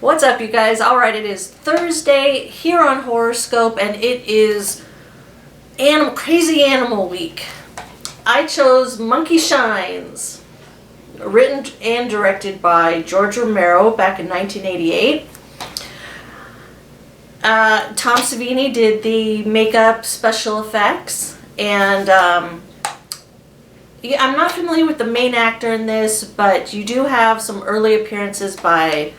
What's up, you guys? Alright, it is Thursday here on Horoscope, and it is Crazy Animal Week. I chose Monkey Shines, written and directed by George Romero back in 1988. Tom Savini did the makeup special effects, and yeah, I'm not familiar with the main actor in this, but you do have some early appearances by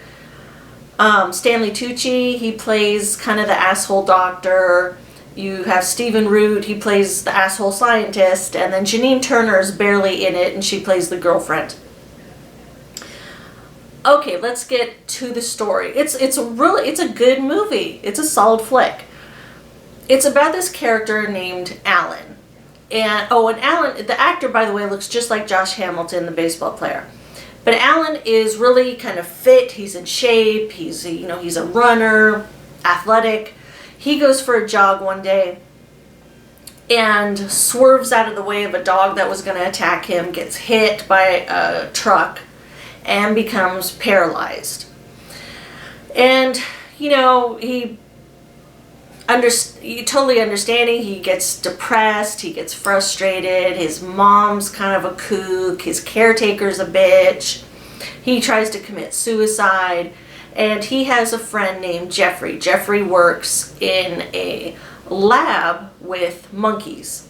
Stanley Tucci. He plays kind of the asshole doctor. You have Stephen Root, he plays the asshole scientist, and then Janine Turner is barely in it, and she plays the girlfriend. Okay, let's get to the story. It's a good movie. It's a solid flick. It's about this character named Alan. And Alan, the actor, by the way, looks just like Josh Hamilton, the baseball player. But Alan is really kind of fit. He's in shape. He's a runner, athletic. He goes for a jog one day and swerves out of the way of a dog that was going to attack him, gets hit by a truck, and becomes paralyzed. And, he totally understanding, he gets depressed, he gets frustrated, his mom's kind of a kook, his caretaker's a bitch, he tries to commit suicide, and he has a friend named Jeffrey. Jeffrey works in a lab with monkeys,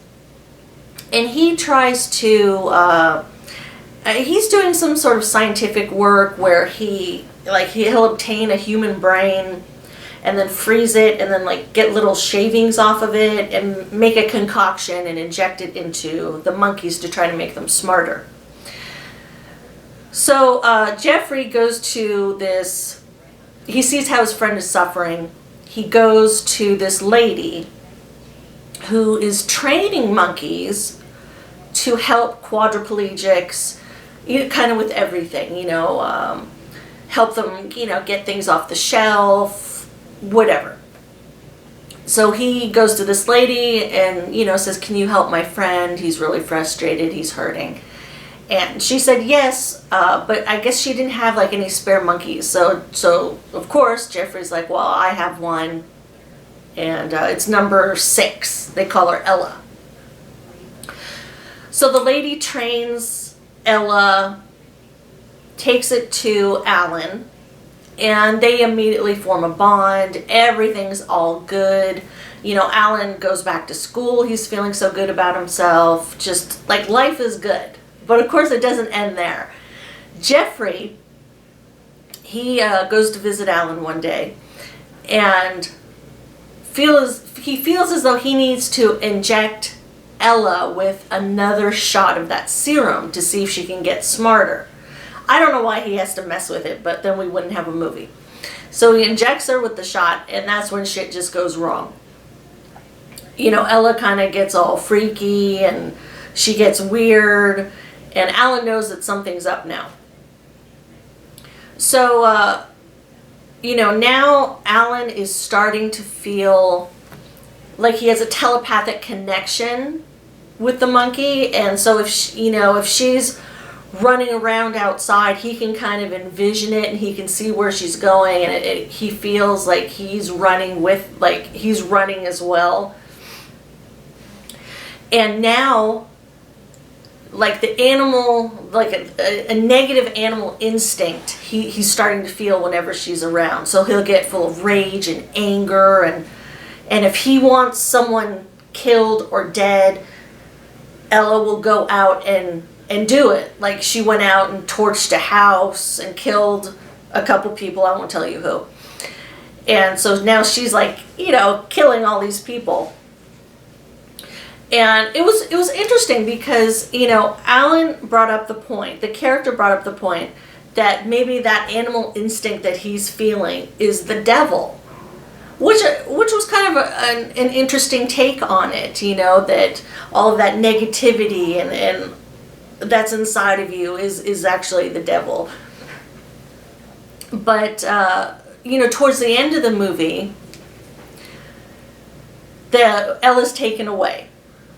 and he tries to, he's doing some sort of scientific work where he'll obtain a human brain and then freeze it and then get little shavings off of it and make a concoction and inject it into the monkeys to try to make them smarter. So Jeffrey goes to this, he sees how his friend is suffering. He goes to this lady who is training monkeys to help quadriplegics, kind of with everything, help them, get things off the shelf, whatever. So he goes to this lady and, says, "Can you help my friend? He's really frustrated. He's hurting." And she said yes, but I guess she didn't have any spare monkeys. So of course, Jeffrey's like, "Well, I have one, and it's number 6. They call her Ella. So the lady trains Ella, takes it to Alan, and they immediately form a bond. Everything's all good. Alan goes back to school. He's feeling so good about himself. Just life is good. But of course it doesn't end there. Jeffrey, he goes to visit Alan one day and he feels as though he needs to inject Ella with another shot of that serum to see if she can get smarter. I don't know why he has to mess with it, but then we wouldn't have a movie. So he injects her with the shot, and that's when shit just goes wrong. Ella kind of gets all freaky, and she gets weird, and Alan knows that something's up now. So, now Alan is starting to feel like he has a telepathic connection with the monkey, and so if she's running around outside, he can kind of envision it, and he can see where she's going, and he feels like he's running he's running as well. And now, the animal, a negative animal instinct, he's starting to feel whenever she's around. So he'll get full of rage and anger, and if he wants someone killed or dead, Ella will go out and do it. She went out and torched a house and killed a couple people, I won't tell you who. And so now she's killing all these people. And it was interesting because, Alan brought up the point, the character brought up the point that maybe that animal instinct that he's feeling is the devil. Which was kind of an interesting take on it, that all of that negativity and that's inside of you is actually the devil. But, towards the end of the movie, Ella's taken away.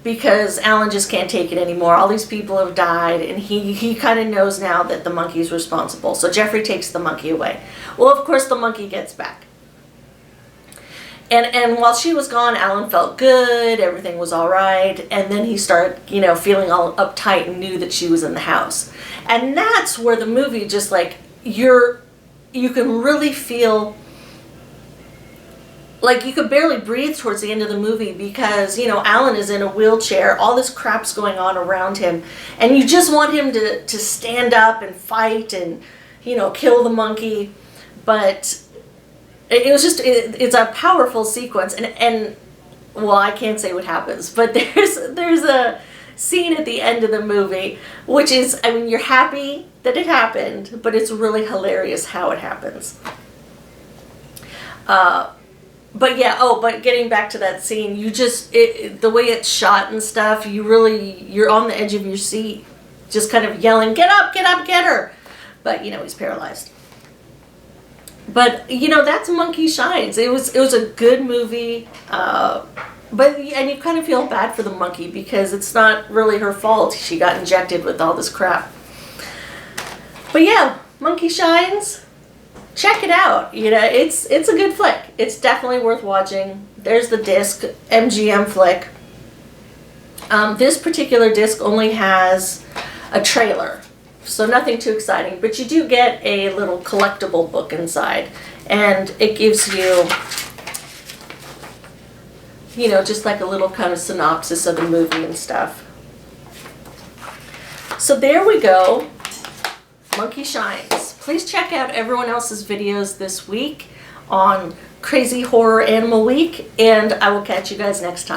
because Alan just can't take it anymore. All these people have died, and he kind of knows now that the monkey's responsible. So Jeffrey takes the monkey away. Well, of course, the monkey gets back. And while she was gone, Alan felt good, everything was all right, and then he started, feeling all uptight and knew that she was in the house. And that's where the movie just like, you can really feel like you could barely breathe towards the end of the movie because, Alan is in a wheelchair, all this crap's going on around him, and you just want him to stand up and fight and, kill the monkey. But it was just, it's a powerful sequence, and well, I can't say what happens, but there's a scene at the end of the movie, which is, you're happy that it happened, but it's really hilarious how it happens. But getting back to that scene, the way it's shot and stuff, you're on the edge of your seat, just kind of yelling, get up, get her. But, he's paralyzed. But, that's Monkey Shines. It was a good movie, and you kind of feel bad for the monkey because it's not really her fault. She got injected with all this crap. But yeah, Monkey Shines, check it out. It's a good flick. It's definitely worth watching. There's the disc, MGM flick. This particular disc only has a trailer, so nothing too exciting, but you do get a little collectible book inside, and it gives you, just like a little kind of synopsis of the movie and stuff. So there we go, Monkey Shines. Please check out everyone else's videos this week on Crazy Horror Animal Week, and I will catch you guys next time.